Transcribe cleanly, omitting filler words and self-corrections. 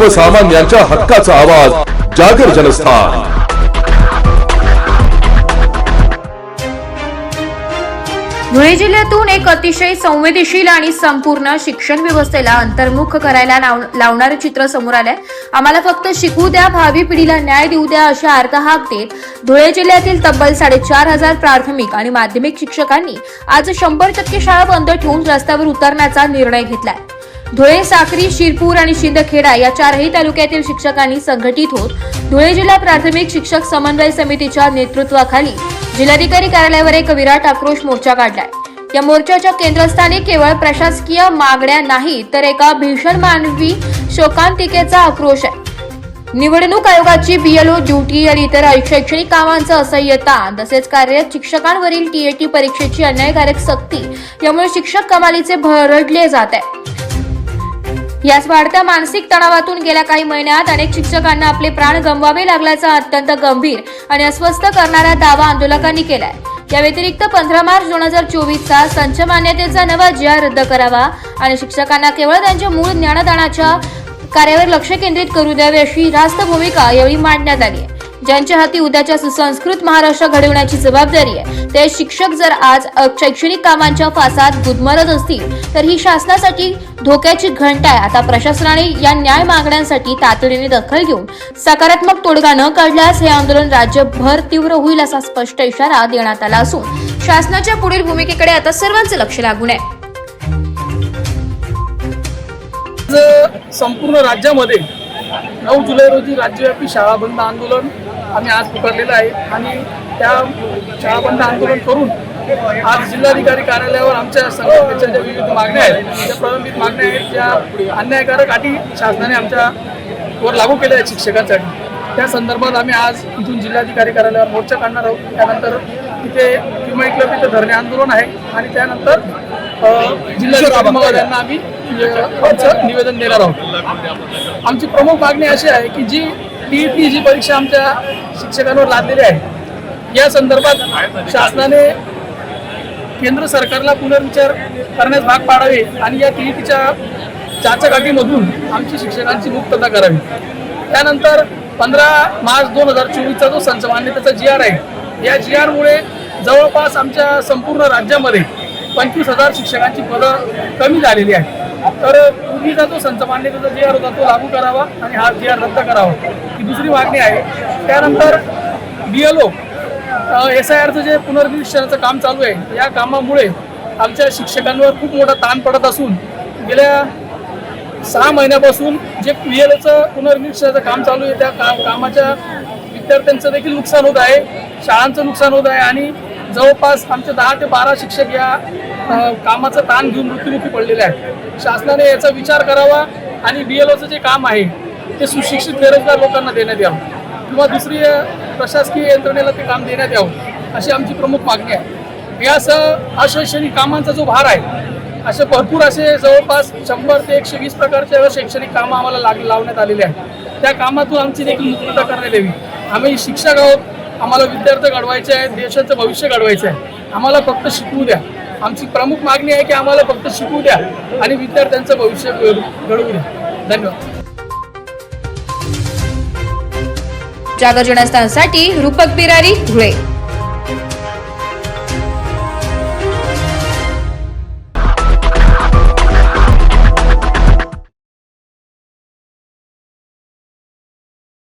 सर्वसामान्यांच्या हक्काचा आवाज जागर जनस्थान। धुळे जिल्ह्यातून एक अतिशय संवेदनशील आणि संपूर्ण शिक्षण व्यवस्थेला अंतर्मुख करायला लावणारे चित्र समोर आले। आम्हाला फक्त शिकू द्या, भावी पिढीला न्याय देऊ द्या अशा अर्थहाक देत धुळे जिल्ह्यातील तब्बल 4,500 प्राथमिक आणि माध्यमिक शिक्षकांनी आज 100% शाळा बंद ठेवून रस्त्यावर उतरण्याचा निर्णय घेतलाय। धुळे, साक्री, शिरपूर आणि शिंदखेडा या चारही तालुक्यातील शिक्षकांनी संघटित होत धुळे जिल्हा प्राथमिक शिक्षक समन्वय समितीच्या नेतृत्वाखाली जिल्हाधिकारी कार्यालयावर एक विराट आक्रोश मोर्चा काढलाय। या मोर्चाच्या केंद्रस्थानी केवळ प्रशासकीय मागण्या नाही तर एका भीषण मानवी शोकांतिकेचा आक्रोश आहे। निवडणूक आयोगाची बीएलओ ड्युटी आणि इतर शैक्षणिक कामांचं असह्य ताण तसेच कार्यरत शिक्षकांवरील टीएटी परीक्षेची अन्यायकारक सक्ती यामुळे शिक्षक कमालीचे भरडले जात आहे। याच वाढत्या मानसिक तणावातून गेल्या काही महिन्यात अनेक शिक्षकांना आपले प्राण गमवावे लागल्याचा अत्यंत गंभीर आणि अस्वस्थ करणारा दावा आंदोलकांनी केलाय। या व्यतिरिक्त 15 मार्च 2024चा संच मान्यतेचा नवा GR रद्द करावा आणि शिक्षकांना केवळ त्यांच्या मूळ ज्ञानदानाच्या कार्यावर लक्ष केंद्रित करू द्यावे अशी रास्त भूमिका यावेळी मांडण्यात आली आहे। ज्यांच्या हाती उद्याच्या सुसंस्कृत महाराष्ट्र घडविण्याची जबाबदारी आहे ते शिक्षक जर आज शैक्षणिक कामांच्या फासात गुदमरत असतील तर ही शासनासाठी धोक्याची घंटा आहे। आता प्रशासनाने या न्याय मागण्यांसाठी तातडीने दखल घेऊन सकारात्मक तोडगा न काढल्यास हे आंदोलन राज्यभर तीव्र होईल असा स्पष्ट इशारा देण्यात आला असून शासनाच्या पुढील भूमिकेकडे आता सर्वांचे लक्ष लागून आहे। संपूर्ण राज्यामध्ये 9 जुलै रोजी राज्यव्यापी शाळा बंद आंदोलन आम्ही आज पुकारलेलं आहे आणि त्या शाळा बंद आंदोलन करून आज जिल्हाधिकारी कार्यालयावर आमच्या संघटनेच्या ज्या विविध मागण्या आहेत, ज्या प्रलंबित मागण्या आहेत, ज्या अन्यायकारक अटी शासनाने आमच्यावर लागू केल्या आहेत शिक्षकांसाठी, त्या संदर्भात आम्ही आज इथून जिल्हाधिकारी कार्यालयावर मोर्चा काढणार आहोत। त्यानंतर तिथे किंमत क्लब इथं धरणे आंदोलन आहे आणि त्यानंतर जिल्हाधिकारी महोदयांना आम्ही आमचं निवेदन देणार आहोत। आमची प्रमुख मागणी अशी आहे की जी टीईटी जी परीक्षा आमच्या शिक्षकांवर लादलेली आहे या संदर्भात शासनाने केंद्र सरकारला पुनर्विचार करण्यास भाग पाडावे आणि या टीईटीच्या चाचकाठीमधून आमची शिक्षकांची मुक्तता करावी। त्यानंतर 15 मार्च 2024चा जो संच मान्यतेचा GR आहे या GR मुळे जवळपास आमच्या संपूर्ण राज्यामध्ये 25,000 शिक्षकांची पदं कमी झालेली आहे। तर पूर्वीचा जो संच मान्यतेचा GR होता तो लागू करावा आणि हा GR रद्द करावा ही दुसरी मागणी आहे। त्यानंतर BLO SIRचं जे पुनर्निरीक्षणाचं काम चालू आहे या कामामुळे आमच्या शिक्षकांवर खूप मोठा ताण पडत असून गेल्या 6 महिन्यापासून जे BLOचं पुनर्निरीक्षणाचं काम चालू आहे त्या कामाच्या विद्यार्थ्यांचं देखील नुकसान होत आहे, शाळांचं नुकसान होत आहे आणि जवळपास आमचे 10 ते 12 शिक्षक या कामाचा ताण घेऊन मृत्युमुखी पडलेले आहेत। शासनाने याचा विचार करावा आणि BLOचं जे काम आहे ते सुशिक्षित बेरोजगार लोकांना देण्यात यावं किंवा दुसरी प्रशासकीय यंत्रणेला ते काम देण्यात यावं अशी आमची प्रमुख मागणी आहे। यासह अशैक्षणिक कामांचा जो भार आहे असे भरपूर असे जवळपास 100 ते 120 प्रकारचे शैक्षणिक कामं आम्हाला लावण्यात आलेले आहेत। त्या कामातून आमची देखील मुक्तता करण्यात यावी। आम्ही शिक्षक आहोत, आम्हाला विद्यार्थी घडवायचे आहेत, देशाचं भविष्य घडवायचं आहे, आम्हाला फक्त शिकवू द्या। आमची प्रमुख मागणी आहे की आम्हाला फक्त शिकवू द्या आणि विद्यार्थ्यांचं भविष्य घडवू द्या। धन्यवाद। जागर जनस्थानसाठी रूपक बिरारी, धुळे।